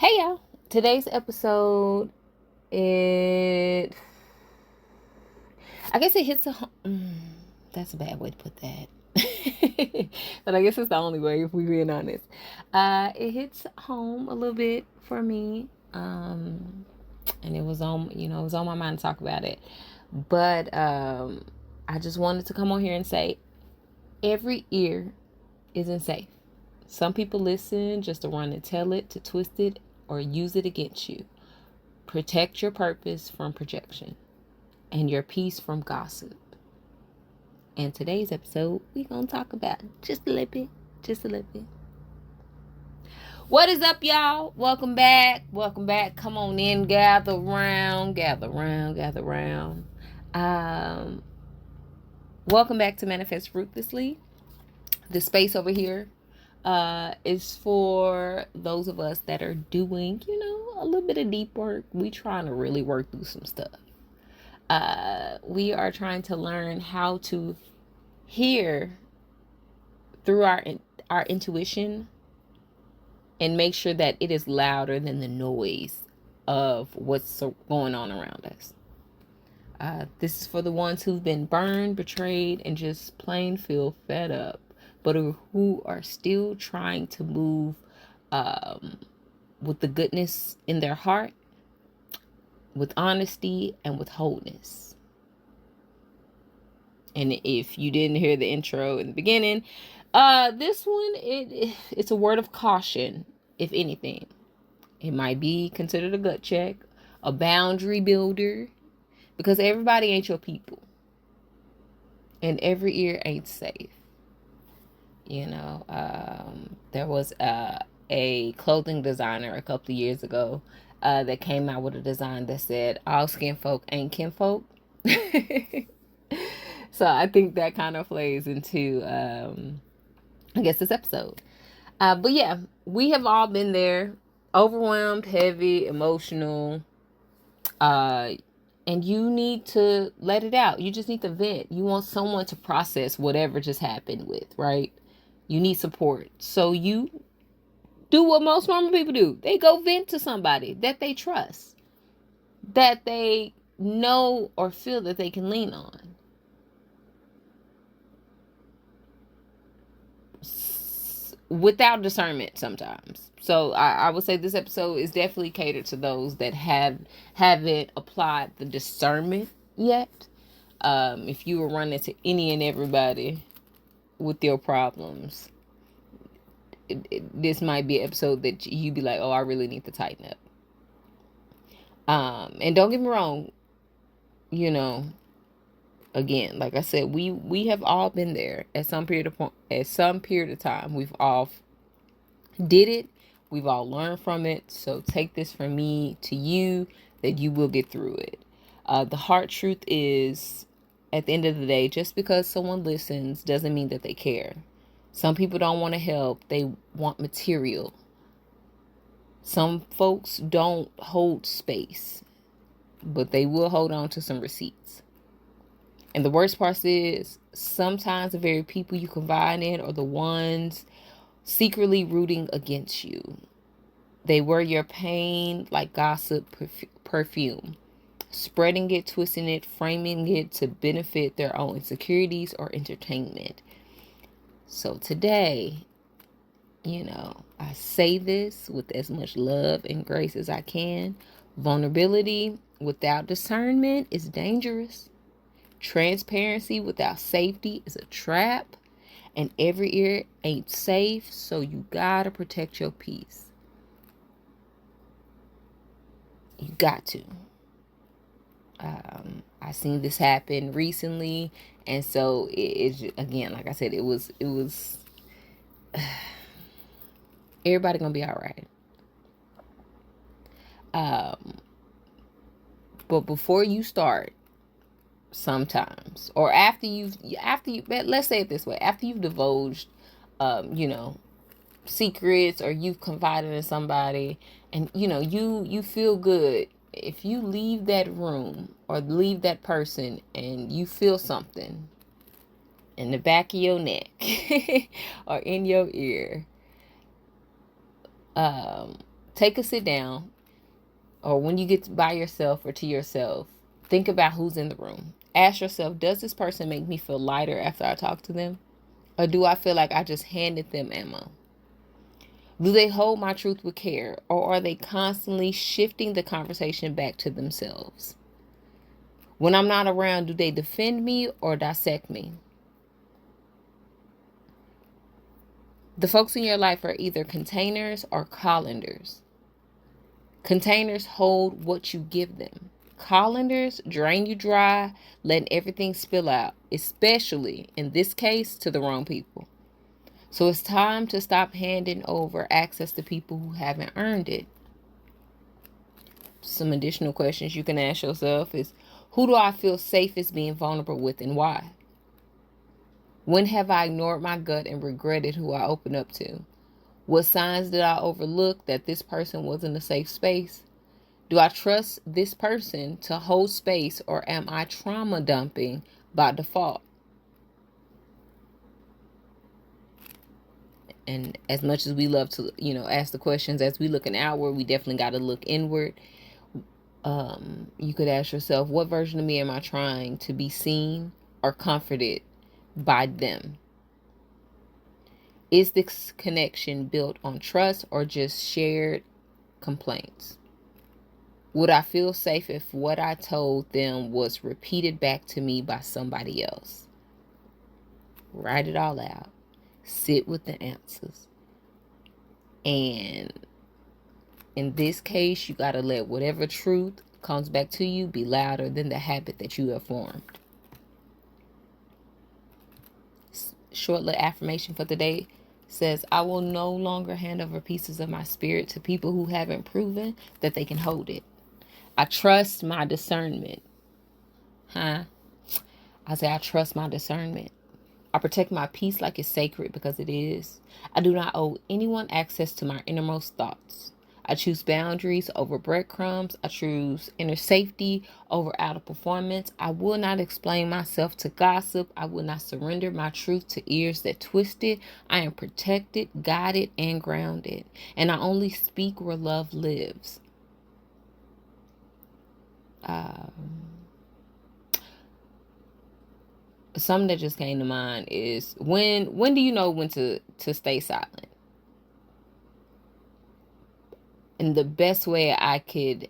Hey y'all, today's episode, I guess it hits that's a bad way to put that. But I guess it's the only way if we're being honest. It hits home a little bit for me. And it was on my mind to talk about it. But I just wanted to come on here and say every ear isn't safe. Some people listen just to run and tell it, to twist it, or use it against you. Protect your purpose from projection and your peace from gossip. And today's episode, we're going to talk about just a little bit. What is up, y'all? Welcome back. Come on in, gather round. Welcome back to Manifest Ruthlessly. The space over here is for those of us that are doing, a little bit of deep work. We trying to really work through some stuff. We are trying to learn how to hear through our intuition and make sure that it is louder than the noise of what's going on around us. This is for the ones who've been burned, betrayed, and just plain feel fed up, but who are still trying to move with the goodness in their heart, with honesty, and with wholeness. And if you didn't hear the intro in the beginning, this one, it's a word of caution, if anything. It might be considered a gut check, a boundary builder, because everybody ain't your people. And every ear ain't safe. There was a clothing designer a couple of years ago that came out with a design that said, all skin folk ain't kinfolk. So I think that kind of plays into, I guess, this episode. But yeah, we have all been there, overwhelmed, heavy, emotional, and you need to let it out. You just need to vent. You want someone to process whatever just happened with, right? You need support. So you do what most normal people do. They go vent to somebody that they trust, that they know or feel that they can lean on. Without discernment sometimes. So I would say this episode is definitely catered to those that haven't applied the discernment yet. If you were running to any and everybody with your problems, this might be an episode that you'd be like, oh, I really need to tighten up. And don't get me wrong, again, like I said, we have all been there at some period of time. We've all did it. We've all learned from it. So take this from me to you, that you will get through it. The hard truth is, at the end of the day, just because someone listens doesn't mean that they care. Some people don't want to help. They want material. Some folks don't hold space, but they will hold on to some receipts. And the worst part is, sometimes the very people you confide in are the ones secretly rooting against you. They wear your pain like gossip perfume, spreading it, twisting it, framing it to benefit their own insecurities or entertainment. So today, I say this with as much love and grace as I can. Vulnerability without discernment is dangerous. Transparency without safety is a trap. And every ear ain't safe, so you gotta protect your peace. You got to. I seen this happen recently, and so it's again, like I said, it was everybody gonna be all right. But before you start, sometimes, or after you, let's say it this way, after you've divulged, secrets, or you've confided in somebody, and you feel good, if you leave that room or leave that person and you feel something in the back of your neck or in your ear, take a sit down, or when you get by yourself or to yourself, think about who's in the room. Ask yourself, does this person make me feel lighter after I talk to them? Or do I feel like I just handed them ammo? Do they hold my truth with care, or are they constantly shifting the conversation back to themselves? When I'm not around, do they defend me or dissect me? The folks in your life are either containers or colanders. Containers hold what you give them. Colanders drain you dry, letting everything spill out, especially, in this case, to the wrong people. So it's time to stop handing over access to people who haven't earned it. Some additional questions you can ask yourself is, who do I feel safest being vulnerable with, and why? When have I ignored my gut and regretted who I opened up to? What signs did I overlook that this person wasn't a safe space? Do I trust this person to hold space, or am I trauma dumping by default? And as much as we love to, ask the questions as we looking outward, we definitely got to look inward. You could ask yourself, what version of me am I trying to be seen or comforted by them? Is this connection built on trust or just shared complaints? Would I feel safe if what I told them was repeated back to me by somebody else? Write it all out. Sit with the answers. And in this case, you got to let whatever truth comes back to you be louder than the habit that you have formed. Short little affirmation for today says, I will no longer hand over pieces of my spirit to people who haven't proven that they can hold it. I trust my discernment. I say I trust my discernment. I protect my peace like it's sacred, because it is. I do not owe anyone access to my innermost thoughts. I choose boundaries over breadcrumbs. I choose inner safety over outer performance. I will not explain myself to gossip. I will not surrender my truth to ears that twist it. I am protected, guided, and grounded. And I only speak where love lives. Something that just came to mind is, when do you know when to stay silent? And the best way I could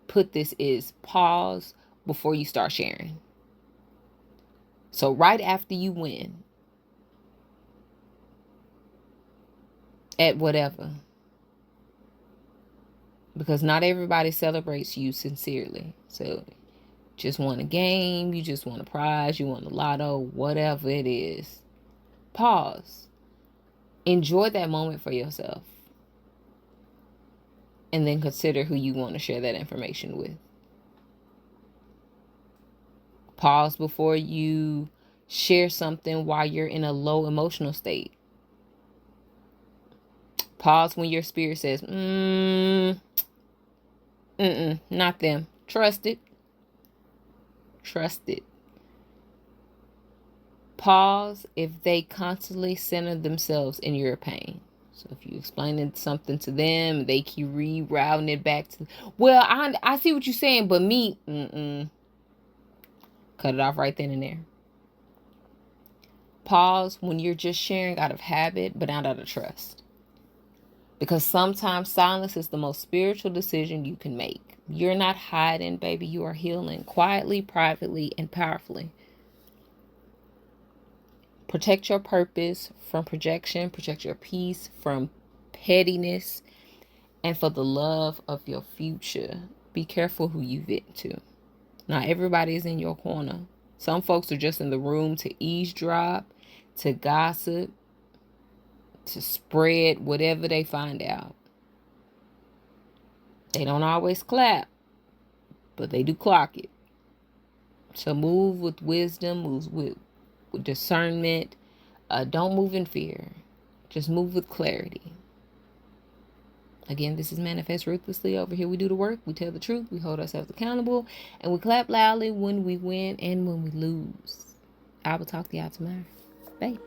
put this is, pause before you start sharing. So right after you win at whatever, because not everybody celebrates you sincerely. So just want a game, you just want a prize, you want a lotto, whatever it is, pause. Enjoy that moment for yourself. And then consider who you want to share that information with. Pause before you share something while you're in a low emotional state. Pause when your spirit says, not them. Trust it. Trust it. Pause if they constantly center themselves in your pain. So if you explaining something to them, they keep rerouting it back to, well, I see what you're saying, but me, cut it off right then and there. Pause when you're just sharing out of habit, but not out of trust. Because sometimes silence is the most spiritual decision you can make. You're not hiding, baby. You are healing quietly, privately, and powerfully. Protect your purpose from projection. Protect your peace from pettiness. And for the love of your future, be careful who you vent to. Not everybody is in your corner. Some folks are just in the room to eavesdrop, to gossip, to spread whatever they find out. They don't always clap, but they do clock it. So move with wisdom, move with discernment. Don't move in fear. Just move with clarity. Again, this is Manifest Ruthlessly. Over here we do the work, we tell the truth, we hold ourselves accountable, and we clap loudly when we win and when we lose. I will talk to y'all tomorrow. Bye.